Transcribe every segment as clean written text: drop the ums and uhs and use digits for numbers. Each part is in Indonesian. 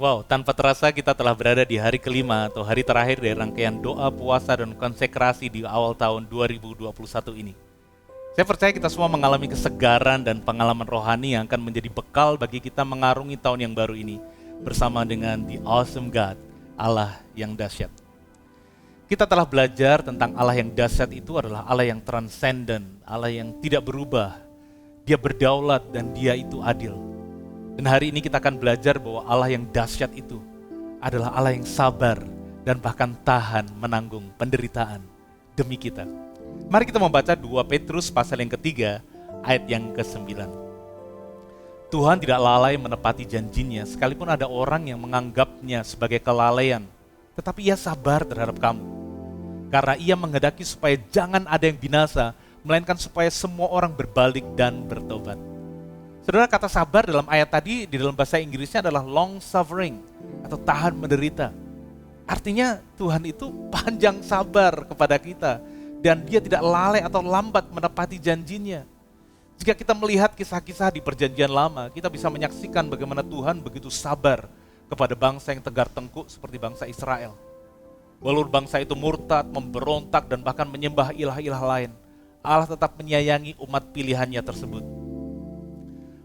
Wow, tanpa terasa kita telah berada di hari kelima atau hari terakhir dari rangkaian doa, puasa, dan konsekrasi di awal tahun 2021 ini. Saya percaya kita semua mengalami kesegaran dan pengalaman rohani yang akan menjadi bekal bagi kita mengarungi tahun yang baru ini bersama dengan The Awesome God, Allah yang dahsyat. Kita telah belajar tentang Allah yang dahsyat itu adalah Allah yang transenden, Allah yang tidak berubah. Dia berdaulat dan Dia itu adil. Dan hari ini kita akan belajar bahwa Allah yang dahsyat itu adalah Allah yang sabar dan bahkan tahan menanggung penderitaan demi kita. Mari kita membaca 2 Petrus pasal yang ketiga ayat yang ke-9. Tuhan tidak lalai menepati janjinya sekalipun ada orang yang menganggapnya sebagai kelalaian, tetapi Ia sabar terhadap kamu. Karena Ia menghendaki supaya jangan ada yang binasa, melainkan supaya semua orang berbalik dan bertobat. Saudara, kata sabar dalam ayat tadi di dalam bahasa Inggrisnya adalah long suffering atau tahan menderita. Artinya Tuhan itu panjang sabar kepada kita dan Dia tidak lalai atau lambat menepati janjinya. Jika kita melihat kisah-kisah di perjanjian lama, kita bisa menyaksikan bagaimana Tuhan begitu sabar kepada bangsa yang tegar tengkuk seperti bangsa Israel. Walaupun bangsa itu murtad, memberontak dan bahkan menyembah ilah-ilah lain, Allah tetap menyayangi umat pilihannya tersebut.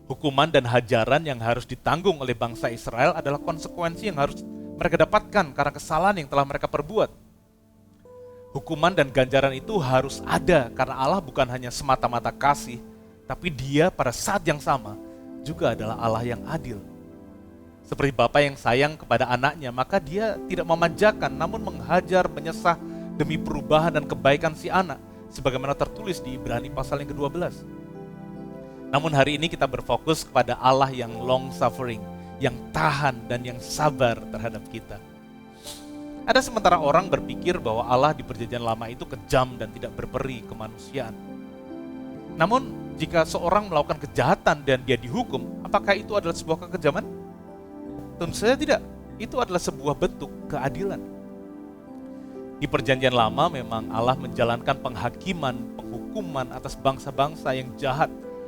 Hukuman dan hajaran yang harus ditanggung oleh bangsa Israel adalah konsekuensi yang harus mereka dapatkan karena kesalahan yang telah mereka perbuat. Hukuman dan ganjaran itu harus ada karena Allah bukan hanya semata-mata kasih, tapi Dia pada saat yang sama juga adalah Allah yang adil. Seperti bapa yang sayang kepada anaknya, maka Dia tidak memanjakan namun menghajar, menyesah demi perubahan dan kebaikan si anak, sebagaimana tertulis di Ibrani pasal yang ke-12. Namun hari ini kita berfokus kepada Allah yang long suffering, yang tahan dan yang sabar terhadap kita. Ada sementara orang berpikir bahwa Allah di perjanjian lama itu kejam dan tidak berperi kemanusiaan. Namun jika seorang melakukan kejahatan dan dia dihukum, apakah itu adalah sebuah kekejaman? Tentu saja tidak. Itu adalah sebuah bentuk keadilan. Di perjanjian lama memang Allah menjalankan penghakiman, penghukuman atas bangsa-bangsa yang jahat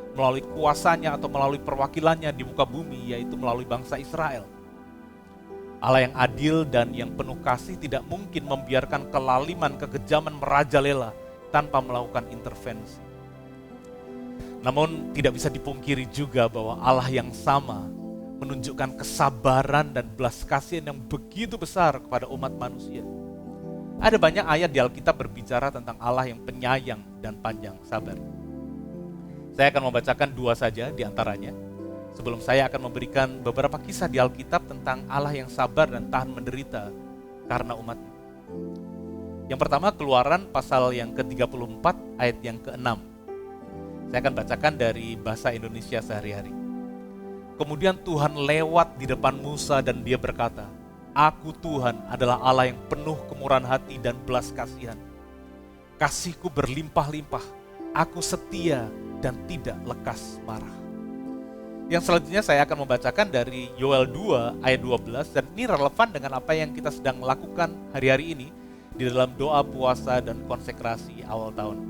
melalui kuasanya atau melalui perwakilannya di muka bumi, yaitu melalui bangsa Israel. Allah yang adil dan yang penuh kasih tidak mungkin membiarkan kelaliman, kekejaman merajalela tanpa melakukan intervensi. Namun tidak bisa dipungkiri juga bahwa Allah yang sama menunjukkan kesabaran dan belas kasihan yang begitu besar kepada umat manusia. Ada banyak ayat di Alkitab berbicara tentang Allah yang penyayang dan panjang sabar. Saya akan membacakan 2 saja di antaranya. Sebelum saya akan memberikan beberapa kisah di Alkitab tentang Allah yang sabar dan tahan menderita karena umatnya. Yang pertama, Keluaran pasal yang ke-34 ayat yang ke-6. Saya akan bacakan dari bahasa Indonesia sehari-hari. Kemudian Tuhan lewat di depan Musa dan Dia berkata, "Aku Tuhan adalah Allah yang penuh kemurahan hati dan belas kasihan. Kasihku berlimpah-limpah, aku setia dan tidak lekas marah." Yang selanjutnya saya akan membacakan dari Yoel 2 ayat 12 dan ini relevan dengan apa yang kita sedang lakukan hari-hari ini di dalam doa puasa dan konsekrasi awal tahun.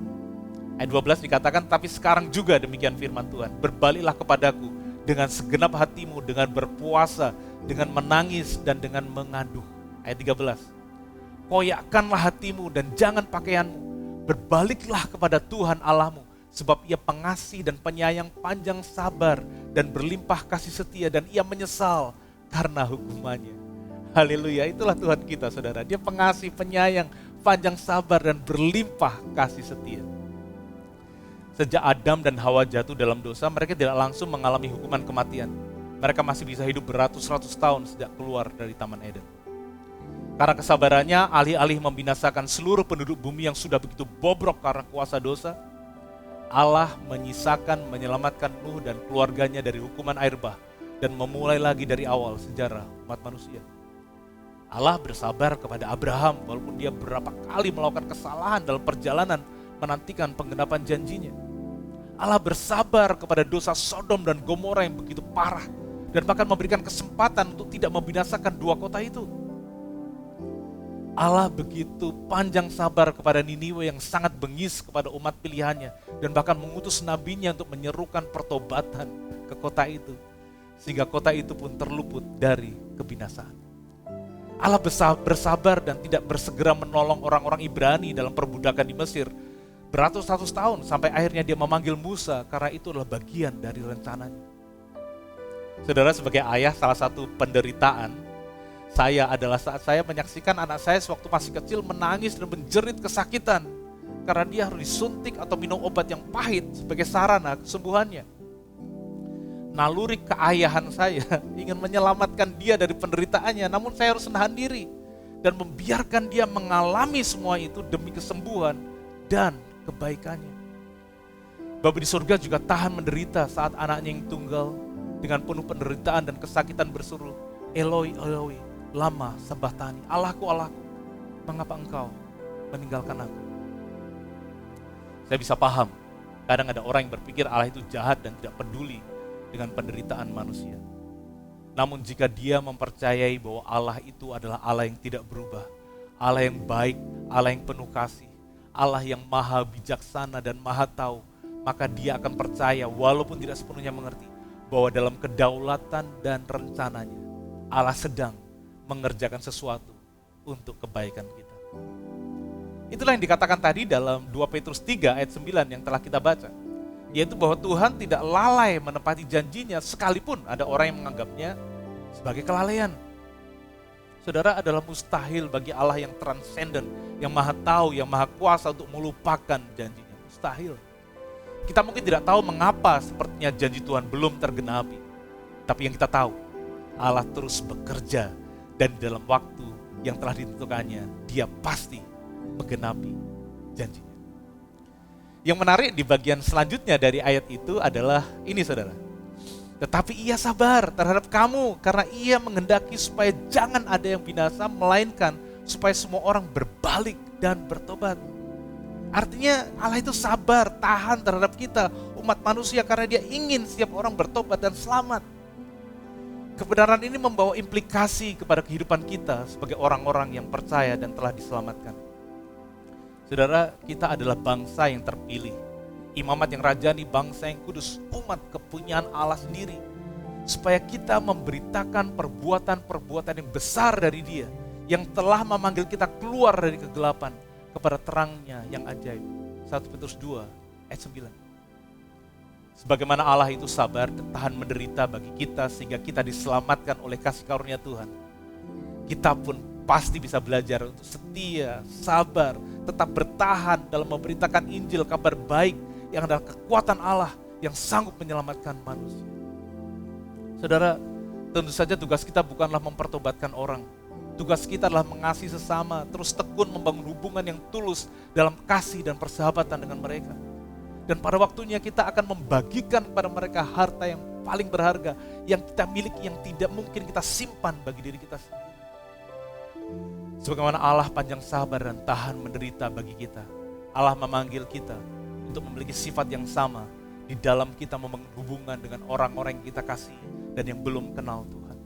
Ayat 12 dikatakan, "Tapi sekarang juga demikian firman Tuhan, berbaliklah kepadaku dengan segenap hatimu, dengan berpuasa, dengan menangis dan dengan mengaduh." Ayat 13, "Koyakkanlah hatimu dan jangan pakaianmu, berbaliklah kepada Tuhan Allahmu, sebab Ia pengasih dan penyayang, panjang sabar dan berlimpah kasih setia, dan Ia menyesal karena hukumannya." Haleluya, itulah Tuhan kita saudara. Dia pengasih, penyayang, panjang sabar dan berlimpah kasih setia. Sejak Adam dan Hawa jatuh dalam dosa, mereka tidak langsung mengalami hukuman kematian. Mereka masih bisa hidup beratus-ratus tahun sejak keluar dari Taman Eden. Karena kesabarannya, alih-alih membinasakan seluruh penduduk bumi yang sudah begitu bobrok karena kuasa dosa, Allah menyisakan, menyelamatkan Nuh dan keluarganya dari hukuman air bah dan memulai lagi dari awal sejarah umat manusia. Allah bersabar kepada Abraham walaupun dia berapa kali melakukan kesalahan dalam perjalanan menantikan penggenapan janjinya. Allah bersabar kepada dosa Sodom dan Gomora yang begitu parah dan bahkan memberikan kesempatan untuk tidak membinasakan 2 kota itu. Allah begitu panjang sabar kepada Niniwe yang sangat bengis kepada umat pilihannya dan bahkan mengutus nabinya untuk menyerukan pertobatan ke kota itu, sehingga kota itu pun terluput dari kebinasaan. Allah bersabar dan tidak bersegera menolong orang-orang Ibrani dalam perbudakan di Mesir beratus-ratus tahun sampai akhirnya dia memanggil Musa karena itu adalah bagian dari rencananya. Saudara, sebagai ayah, salah satu penderitaan saya adalah saat saya menyaksikan anak saya sewaktu masih kecil menangis dan menjerit kesakitan karena dia harus disuntik atau minum obat yang pahit sebagai sarana kesembuhannya. Naluri keayahan saya ingin menyelamatkan dia dari penderitaannya, namun saya harus menahan diri dan membiarkan dia mengalami semua itu demi kesembuhan dan kebaikannya. Bapa di surga juga tahan menderita saat anaknya yang tunggal dengan penuh penderitaan dan kesakitan berseru, Eloi, Eloi, lama sabachthani, Allahku, Allahku, mengapa engkau meninggalkan aku? Saya bisa paham, kadang ada orang yang berpikir Allah itu jahat dan tidak peduli dengan penderitaan manusia. Namun jika dia mempercayai bahwa Allah itu adalah Allah yang tidak berubah, Allah yang baik, Allah yang penuh kasih, Allah yang maha bijaksana dan maha tahu, maka dia akan percaya walaupun tidak sepenuhnya mengerti bahwa dalam kedaulatan dan rencananya Allah sedang mengerjakan sesuatu untuk kebaikan kita. Itulah yang dikatakan tadi dalam 2 Petrus 3 ayat 9 yang telah kita baca. Yaitu bahwa Tuhan tidak lalai menepati janjinya sekalipun ada orang yang menganggapnya sebagai kelalaian. Saudara, adalah mustahil bagi Allah yang transenden, yang maha tahu, yang maha kuasa untuk melupakan janjinya. Mustahil. Kita mungkin tidak tahu mengapa sepertinya janji Tuhan belum tergenapi. Tapi yang kita tahu, Allah terus bekerja dan di dalam waktu yang telah ditentukannya, Dia pasti menggenapi janjinya. Yang menarik di bagian selanjutnya dari ayat itu adalah ini, saudara. Tetapi ia sabar terhadap kamu karena ia menghendaki supaya jangan ada yang binasa, melainkan supaya semua orang berbalik dan bertobat. Artinya Allah itu sabar, tahan terhadap kita, umat manusia, karena Dia ingin setiap orang bertobat dan selamat. Kebenaran ini membawa implikasi kepada kehidupan kita sebagai orang-orang yang percaya dan telah diselamatkan. Saudara, kita adalah bangsa yang terpilih, imamat yang rajani, bangsa yang kudus, umat kepunyaan Allah sendiri, supaya kita memberitakan perbuatan-perbuatan yang besar dari Dia, yang telah memanggil kita keluar dari kegelapan kepada terangnya yang ajaib. 1 Petrus 2 ayat 9. Sebagaimana Allah itu sabar dan tahan menderita bagi kita sehingga kita diselamatkan oleh kasih karunia Tuhan, kita pun pasti bisa belajar untuk setia, sabar, tetap bertahan dalam memberitakan Injil, kabar baik yang adalah kekuatan Allah yang sanggup menyelamatkan manusia. Saudara, tentu saja tugas kita bukanlah mempertobatkan orang. Tugas kita adalah mengasihi sesama, terus tekun membangun hubungan yang tulus dalam kasih dan persahabatan dengan mereka. Dan pada waktunya kita akan membagikan kepada mereka harta yang paling berharga, yang kita miliki, yang tidak mungkin kita simpan bagi diri kita sendiri. Sebagaimana Allah panjang sabar dan tahan menderita bagi kita, Allah memanggil kita untuk memiliki sifat yang sama di dalam kita membangun hubungan dengan orang-orang yang kita kasihi dan yang belum kenal Tuhan.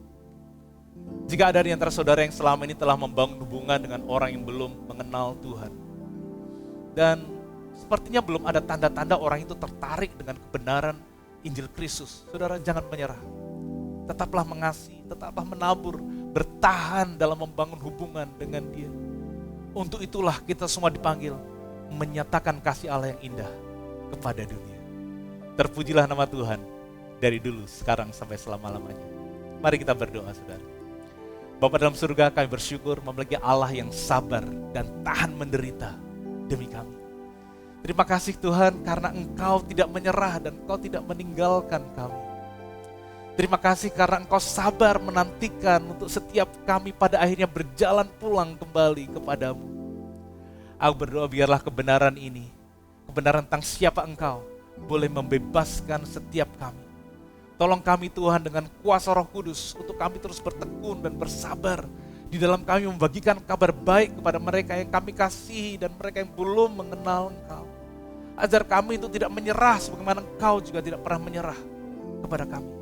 Jika ada di antara saudara yang selama ini telah membangun hubungan dengan orang yang belum mengenal Tuhan, dan sepertinya belum ada tanda-tanda orang itu tertarik dengan kebenaran Injil Kristus, saudara, jangan menyerah. Tetaplah mengasihi, tetaplah menabur, bertahan dalam membangun hubungan dengan Dia. Untuk itulah kita semua dipanggil menyatakan kasih Allah yang indah kepada dunia. Terpujilah nama Tuhan dari dulu, sekarang, sampai selama-lamanya. Mari kita berdoa, saudara. Bapa dalam surga, kami bersyukur memiliki Allah yang sabar dan tahan menderita demi kami. Terima kasih Tuhan karena Engkau tidak menyerah dan Engkau tidak meninggalkan kami. Terima kasih karena Engkau sabar menantikan untuk setiap kami pada akhirnya berjalan pulang kembali kepadamu. Aku berdoa biarlah kebenaran ini, kebenaran tentang siapa Engkau, boleh membebaskan setiap kami. Tolong kami Tuhan dengan kuasa Roh Kudus untuk kami terus bertekun dan bersabar di dalam kami membagikan kabar baik kepada mereka yang kami kasihi dan mereka yang belum mengenal Engkau. Ajar kami itu tidak menyerah sebagaimana Engkau juga tidak pernah menyerah kepada kami.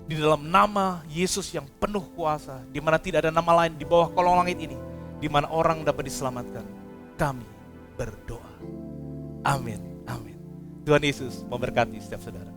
Di dalam nama Yesus yang penuh kuasa, di mana tidak ada nama lain di bawah kolong langit ini, di mana orang dapat diselamatkan, kami berdoa. Amin. Amin. Tuhan Yesus memberkati setiap saudara.